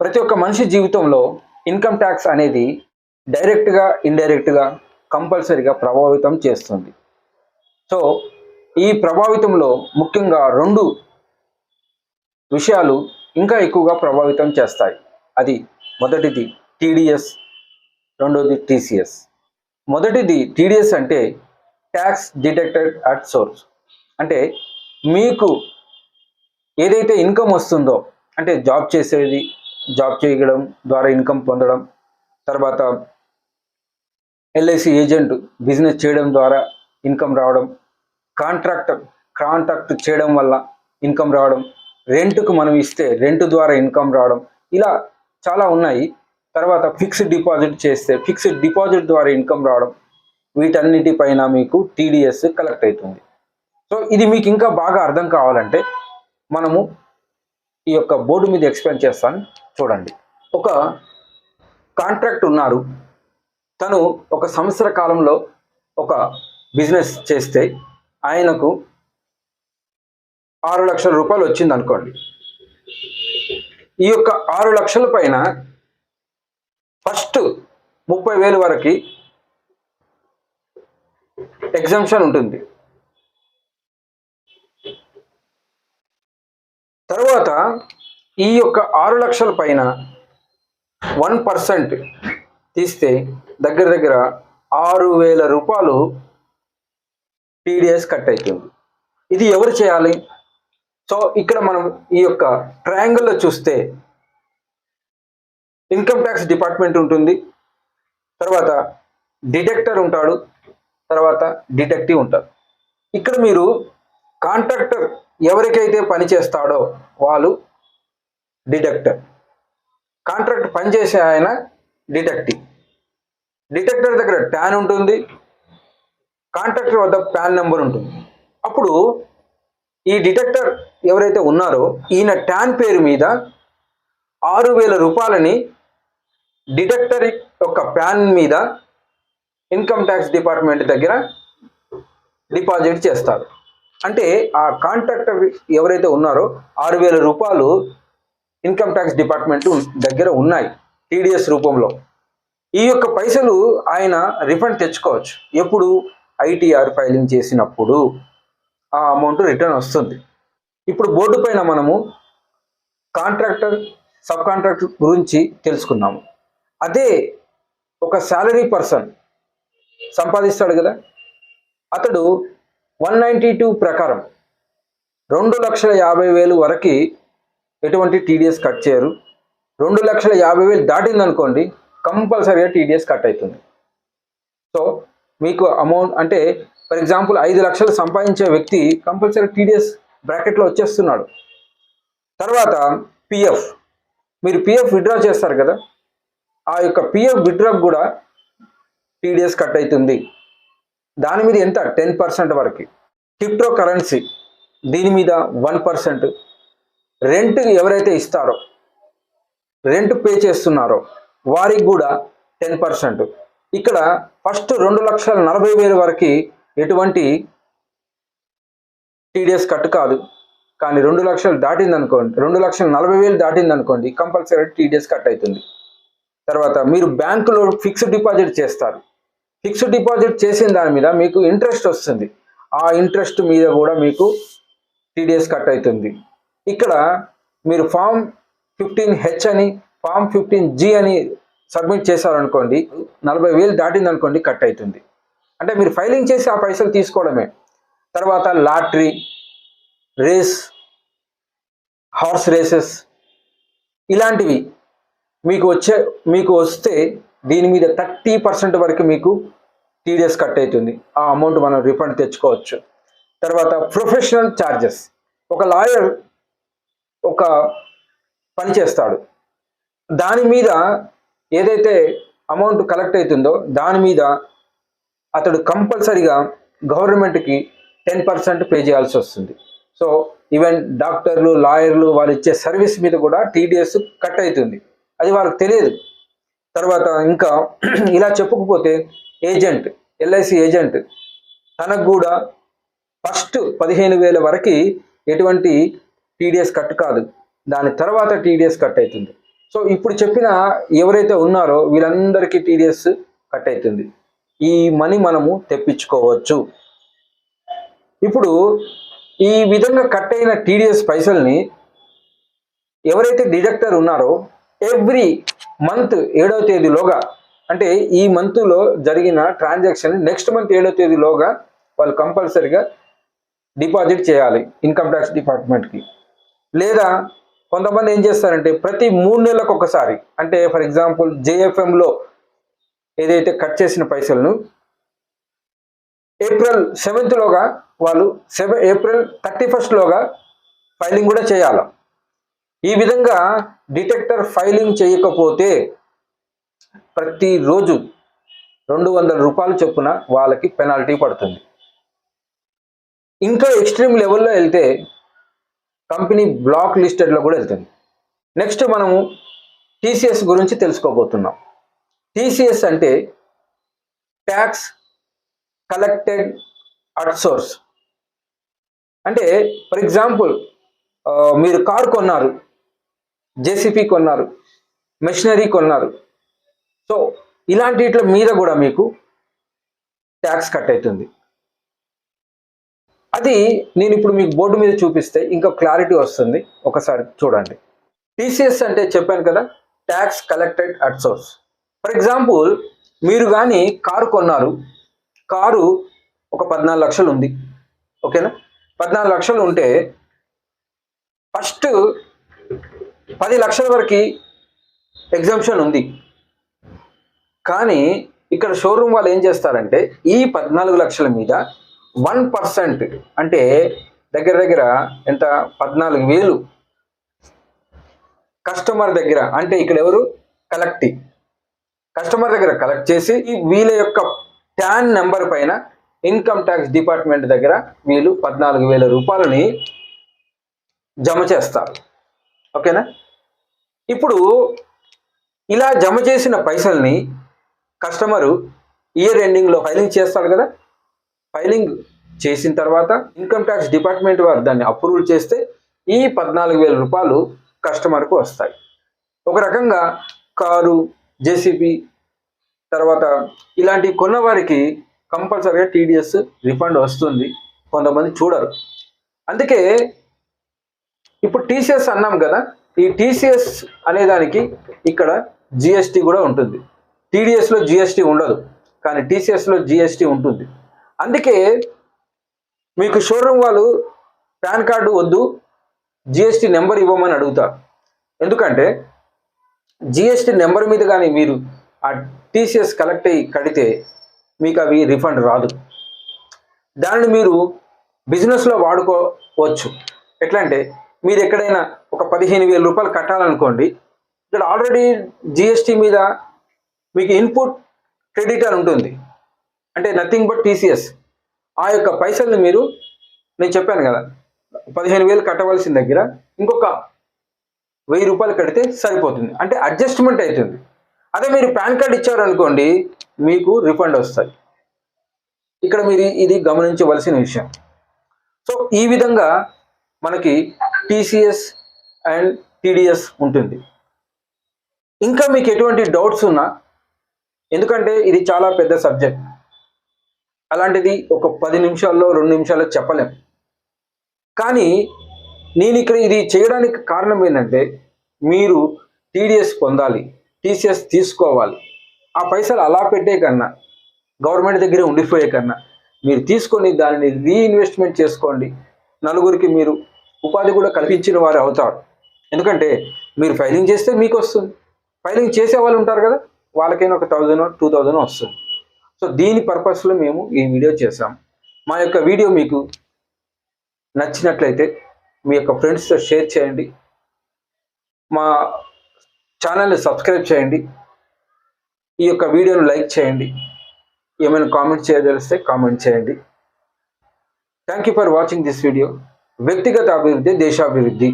ప్రతి ఒక్క మనిషి జీవితంలో ఇన్కమ్ ట్యాక్స్ అనేది డైరెక్ట్గా ఇండైరెక్ట్గా కంపల్సరీగా ప్రభావితం చేస్తుంది. సో ఈ ప్రభావితంలో ముఖ్యంగా రెండు విషయాలు ఇంకా ఎక్కువగా ప్రభావితం చేస్తాయి. అది మొదటిది టీడీఎస్, రెండోది టీసీఎస్. మొదటిది టీడీఎస్ అంటే ట్యాక్స్ డిడక్టెడ్ అట్ సోర్స్. అంటే మీకు ఏదైతే ఇన్కమ్ వస్తుందో, అంటే జాబ్ చేయడం ద్వారా ఇన్కమ్ పొందడం, తర్వాత ఎల్ఐసి ఏజెంట్ బిజినెస్ చేయడం ద్వారా ఇన్కమ్ రావడం, కాంట్రాక్ట్ చేయడం వల్ల ఇన్కమ్ రావడం, రెంట్కు మనం ఇస్తే రెంట్ ద్వారా ఇన్కమ్ రావడం, ఇలా చాలా ఉన్నాయి. తర్వాత ఫిక్స్డ్ డిపాజిట్ చేస్తే ఫిక్స్డ్ డిపాజిట్ ద్వారా ఇన్కమ్ రావడం, వీటన్నిటిపైన మీకు టీడీఎస్ కలెక్ట్ అవుతుంది. సో ఇది మీకు ఇంకా బాగా అర్థం కావాలంటే మనము ఈ యొక్క బోర్డు మీద ఎక్స్ప్లెయిన్ చేస్తాను, చూడండి. ఒక కాంట్రాక్ట్ ఉన్నారు, తను ఒక సంవత్సర కాలంలో ఒక బిజినెస్ చేస్తే ఆయనకు 6 లక్షల రూపాయలు వచ్చింది అనుకోండి. ఈ యొక్క 6 లక్షల పైన ఫస్ట్ 30,000 వరకు ఎగ్జంప్షన్ ఉంటుంది. తర్వాత ఈ యొక్క 6 లక్షల పైన 1% తీస్తే దగ్గర 6,000 రూపాయలు టీడీఎస్ కట్ అవుతుంది. ఇది ఎవరు చేయాలి? సో ఇక్కడ మనం ఈ యొక్క ట్రయాంగిల్లో చూస్తే ఇన్కమ్ ట్యాక్స్ డిపార్ట్మెంట్ ఉంటుంది, తర్వాత డిడక్టర్ ఉంటాడు, తర్వాత డిటెక్టివ్ ఉంటారు. ఇక్కడ మీరు కాంట్రాక్టర్ ఎవరికైతే పని చేస్తాడో వాళ్ళు డిడక్టర్, కాంట్రాక్ట్ పనిచేసే ఆయన డిటెక్టివ్. డిటెక్టర్ దగ్గర ట్యాన్ ఉంటుంది, కాంట్రాక్టర్ వద్ద ప్యాన్ నెంబర్ ఉంటుంది. అప్పుడు ఈ డిటెక్టర్ ఎవరైతే ఉన్నారో ఈయన ట్యాన్ పేరు మీద 6,000 రూపాయలని డిటెక్టర్ యొక్క ప్యాన్ మీద ఇన్కమ్ ట్యాక్స్ డిపార్ట్మెంట్ దగ్గర డిపాజిట్ చేస్తారు. అంటే ఆ కాంట్రాక్టర్ ఎవరైతే ఉన్నారో 6,000 రూపాయలు ఇన్కమ్ ట్యాక్స్ డిపార్ట్మెంట్ దగ్గర ఉన్నాయి టీడీఎస్ రూపంలో. ఈ యొక్క పైసలు ఆయన రిఫండ్ తెచ్చుకోవచ్చు. ఎప్పుడు? ఐటీఆర్ ఫైలింగ్ చేసినప్పుడు ఆ అమౌంట్ రిటర్న్ వస్తుంది. ఇప్పుడు బోర్డు పైన మనము కాంట్రాక్టర్, సబ్ కాంట్రాక్టర్ గురించి తెలుసుకున్నాము. అదే ఒక శాలరీ పర్సన్ సంపాదిస్తాడు కదా, అతడు 192 ప్రకారం 2,50,000 వరకు ఎటువంటి టీడీఎస్ కట్ చేయరు. 2,50,000 దాటిందనుకోండి కంపల్సరీగా టీడీఎస్ కట్ అవుతుంది. సో మీకు అమౌంట్ అంటే ఫర్ ఎగ్జాంపుల్ 5 లక్షలు సంపాదించే వ్యక్తి కంపల్సరీ టీడీఎస్ బ్రాకెట్లో వచ్చేస్తున్నాడు. తర్వాత పిఎఫ్, మీరు పిఎఫ్ విత్డ్రా చేస్తారు కదా, ఆ యొక్క పిఎఫ్ విత్డ్రా కూడా టీడీఎస్ కట్ అవుతుంది. దాని మీద ఎంత? 10% వరకు. క్రిప్టో కరెన్సీ దీని మీద 1%. రెంట్ ఎవరైతే ఇస్తారో, రెంట్ పే చేస్తున్నారో వారికి కూడా 10%. ఇక్కడ ఫస్ట్ 2,40,000 వరకు ఎటువంటి టీడీఎస్ కట్ కాదు. కానీ 2 లక్షలు దాటిందనుకోండి, 2,40,000 దాటిందనుకోండి కంపల్సరీ టీడీఎస్ కట్ అవుతుంది. తర్వాత మీరు బ్యాంకులో ఫిక్స్డ్ డిపాజిట్ చేస్తారు. ఫిక్స్డ్ డిపాజిట్ చేసిన దాని మీద మీకు ఇంట్రెస్ట్ వస్తుంది. ఆ ఇంట్రెస్ట్ మీద కూడా మీకు టీడీఎస్ కట్ అవుతుంది. ఇక్కడ మీరు ఫామ్ 15H అని, ఫామ్ 15G అని సబ్మిట్ చేశారనుకోండి, 40,000 దాటిందనుకోండి కట్ అవుతుంది. అంటే మీరు ఫైలింగ్ చేసి ఆ పైసలు తీసుకోవడమే. తర్వాత లాటరీ, రేస్, హార్స్ రేసెస్ ఇలాంటివి మీకు వస్తే దీని మీద 30% వరకు మీకు టీడీఎస్ కట్ అవుతుంది. ఆ అమౌంట్ మనం రిఫండ్ తెచ్చుకోవచ్చు. తర్వాత ప్రొఫెషనల్ ఛార్జెస్, ఒక లాయర్ ఒక పని చేస్తాడు, దాని మీద ఏదైతే అమౌంట్ కలెక్ట్ అవుతుందో దాని మీద అతడు కంపల్సరీగా గవర్నమెంట్కి 10% పే చేయాల్సి వస్తుంది. సో ఈవెన్ డాక్టర్లు, లాయర్లు వాళ్ళు ఇచ్చే సర్వీస్ మీద కూడా టీడీఎస్ కట్ అవుతుంది. అది వాళ్ళకి తెలియదు. తర్వాత ఇంకా ఇలా చెప్పుకుపోతే ఏజెంట్, ఎల్ఐసి ఏజెంట్, తనకు కూడా ఫస్ట్ 15,000 వరకు ఎటువంటి టీడీఎస్ కట్ కాదు. దాని తర్వాత టీడీఎస్ కట్ అవుతుంది. సో ఇప్పుడు చెప్పిన ఎవరైతే ఉన్నారో వీళ్ళందరికీ టీడీఎస్ కట్ అవుతుంది. ఈ మనీ మనము తెప్పించుకోవచ్చు. ఇప్పుడు ఈ విధంగా కట్ అయిన టీడీఎస్ పైసల్ని ఎవరైతే డిడక్టర్ ఉన్నారో ఎవ్రీ మంత్ 7వ తేదీలోగా, అంటే ఈ మంత్లో జరిగిన ట్రాన్సాక్షన్ నెక్స్ట్ మంత్ 7వ తేదీలోగా వాళ్ళు కంపల్సరీగా డిపాజిట్ చేయాలి ఇన్కమ్ ట్యాక్స్ డిపార్ట్మెంట్కి. లేదా కొంతమంది ఏం చేస్తారంటే ప్రతి 3 నెలలకు ఒకసారి, అంటే ఫర్ ఎగ్జాంపుల్ జేఎఫ్ఎంలో ఏదైతే కట్ చేసిన పైసలను ఏప్రిల్ 7th వాళ్ళు ఏప్రిల్ 31st ఫైలింగ్ కూడా చేయాలి. ఈ విధంగా డిటెక్టర్ ఫైలింగ్ చేయకపోతే ప్రతిరోజు 200 రూపాయలు చొప్పున వాళ్ళకి పెనాల్టీ పడుతుంది. ఇంకా ఎక్స్ట్రీమ్ లెవెల్లో వెళ్తే కంపెనీ బ్లాక్ లిస్టెడ్లో కూడా వెళ్తుంది. నెక్స్ట్ మనము టీసీఎస్ గురించి తెలుసుకోబోతున్నాం. టీసీఎస్ అంటే ట్యాక్స్ కలెక్టెడ్ అట్ సోర్స్. అంటే ఫర్ ఎగ్జాంపుల్ మీరు కార్ కొన్నారు, జేసీపీ కొన్నారు, మెషినరీ కొన్నారు. సో ఇలాంటి వీటి మీద కూడా మీకు ట్యాక్స్ కట్ అవుతుంది. అది నేను ఇప్పుడు మీకు బోర్డు మీద చూపిస్తే ఇంకా క్లారిటీ వస్తుంది, ఒకసారి చూడండి. టీసీఎస్ అంటే చెప్పాను కదా, tax collected at source. For example మీరు కానీ కారు కొన్నారు, కారు ఒక 14 లక్షలు ఉంది, ఓకేనా? 14 లక్షలు ఉంటే ఫస్ట్ 10 లక్షల వరకు ఎగ్జామ్షన్ ఉంది. కానీ ఇక్కడ షోరూమ్ వాళ్ళు ఏం చేస్తారంటే ఈ 14 లక్షల మీద 1% అంటే దగ్గర దగ్గర ఎంత 14,000 కస్టమర్ దగ్గర, అంటే ఇక్కడ ఎవరు కస్టమర్ దగ్గర కలెక్ట్ చేసి వీళ్ళ యొక్క ట్యాన్ నెంబర్ పైన ఇన్కమ్ ట్యాక్స్ డిపార్ట్మెంట్ దగ్గర వీళ్ళు 14,000 రూపాయలని జమ చేస్తారు, ఓకేనా? ఇప్పుడు ఇలా జమ చేసిన పైసల్ని కస్టమరు ఇయర్ ఎండింగ్లో ఫైలింగ్ చేస్తాడు కదా. ఫైలింగ్ చేసిన తర్వాత ఇన్కమ్ ట్యాక్స్ డిపార్ట్మెంట్ వారు దాన్ని అప్రూవల్ చేస్తే ఈ 14,000 రూపాయలు కస్టమర్కు వస్తాయి. ఒక రకంగా కారు, జేసీబీ తర్వాత ఇలాంటి కొన్న వారికి కంపల్సరీగా టీడీఎస్ రిఫండ్ వస్తుంది. కొంతమంది చూడరు. అందుకే ఇప్పుడు టీసీఎస్ అన్నాం కదా, ఈ టీసీఎస్ అనేదానికి ఇక్కడ జిఎస్టీ కూడా ఉంటుంది. టీడీఎస్లో జిఎస్టీ ఉండదు, కానీ టీసీఎస్లో జిఎస్టీ ఉంటుంది. అందుకే మీకు షోరూమ్ వాళ్ళు పాన్ కార్డు వద్దు, జిఎస్టీ నెంబర్ ఇవ్వమని అడుగుతారు. ఎందుకంటే జిఎస్టీ నెంబర్ మీద కానీ మీరు ఆ టీసీఎస్ కలెక్ట్ అయ్యి కడితే మీకు అవి రిఫండ్ రాదు. దానిని మీరు బిజినెస్లో వాడుకోవచ్చు. ఎట్లా అంటే మీరు ఎక్కడైనా ఒక 15,000 రూపాయలు కట్టాలనుకోండి, ఇక్కడ ఆల్రెడీ జిఎస్టీ మీద మీకు ఇన్పుట్ క్రెడిట్ అని ఉంటుంది, అంటే నథింగ్ బట్ టీసీఎస్. ఆ యొక్క పైసల్ని మీరు, నేను చెప్పాను కదా 15,000 కట్టవలసిన దగ్గర ఇంకొక 1,000 రూపాయలు కడితే సరిపోతుంది, అంటే అడ్జస్ట్మెంట్ అవుతుంది. అదే మీరు పాన్ కార్డ్ ఇచ్చారనుకోండి మీకు రిఫండ్ వస్తుంది. ఇక్కడ మీరు ఇది గమనించవలసిన విషయం. సో ఈ విధంగా మనకి టీసీఎస్ అండ్ టీడీఎస్ ఉంటుంది. ఇంకా మీకు ఎటువంటి డౌట్స్ ఉన్నా, ఎందుకంటే ఇది చాలా పెద్ద సబ్జెక్ట్, అలాంటిది ఒక 10 నిమిషాల్లో 2 నిమిషాల్లో చెప్పలేం. కానీ నేను ఇక్కడ ఇది చేయడానికి కారణం ఏంటంటే మీరు టీడీఎస్ పొందాలి, టీసీఎస్ తీసుకోవాలి. ఆ పైసలు అలా పెట్టే కన్నా, గవర్నమెంట్ దగ్గర ఉండిపోయే కన్నా మీరు తీసుకొని దానిని రీఇన్వెస్ట్మెంట్ చేసుకోండి. నలుగురికి మీరు ఉపాధి కూడా కల్పించిన వారు అవుతారు. ఎందుకంటే మీరు ఫైలింగ్ చేస్తే మీకు వస్తుంది, ఫైలింగ్ చేసే వాళ్ళు ఉంటారు కదా, వాళ్ళకైనా ఒక 1,000 2,000 వస్తుంది. సో దీని పర్పస్లో మేము ఈ వీడియో చేసాం. మా యొక్క వీడియో మీకు నచ్చినట్లయితే మీ యొక్క ఫ్రెండ్స్తో షేర్ చేయండి, మా ఛానల్ని సబ్స్క్రైబ్ చేయండి, ఈ యొక్క వీడియోను లైక్ చేయండి, ఏమైనా కామెంట్ చేయదలిస్తే కామెంట్ చేయండి. Thank you for watching this video. వ్యక్తిగత అభివృద్ధి దేశాభివృద్ధి.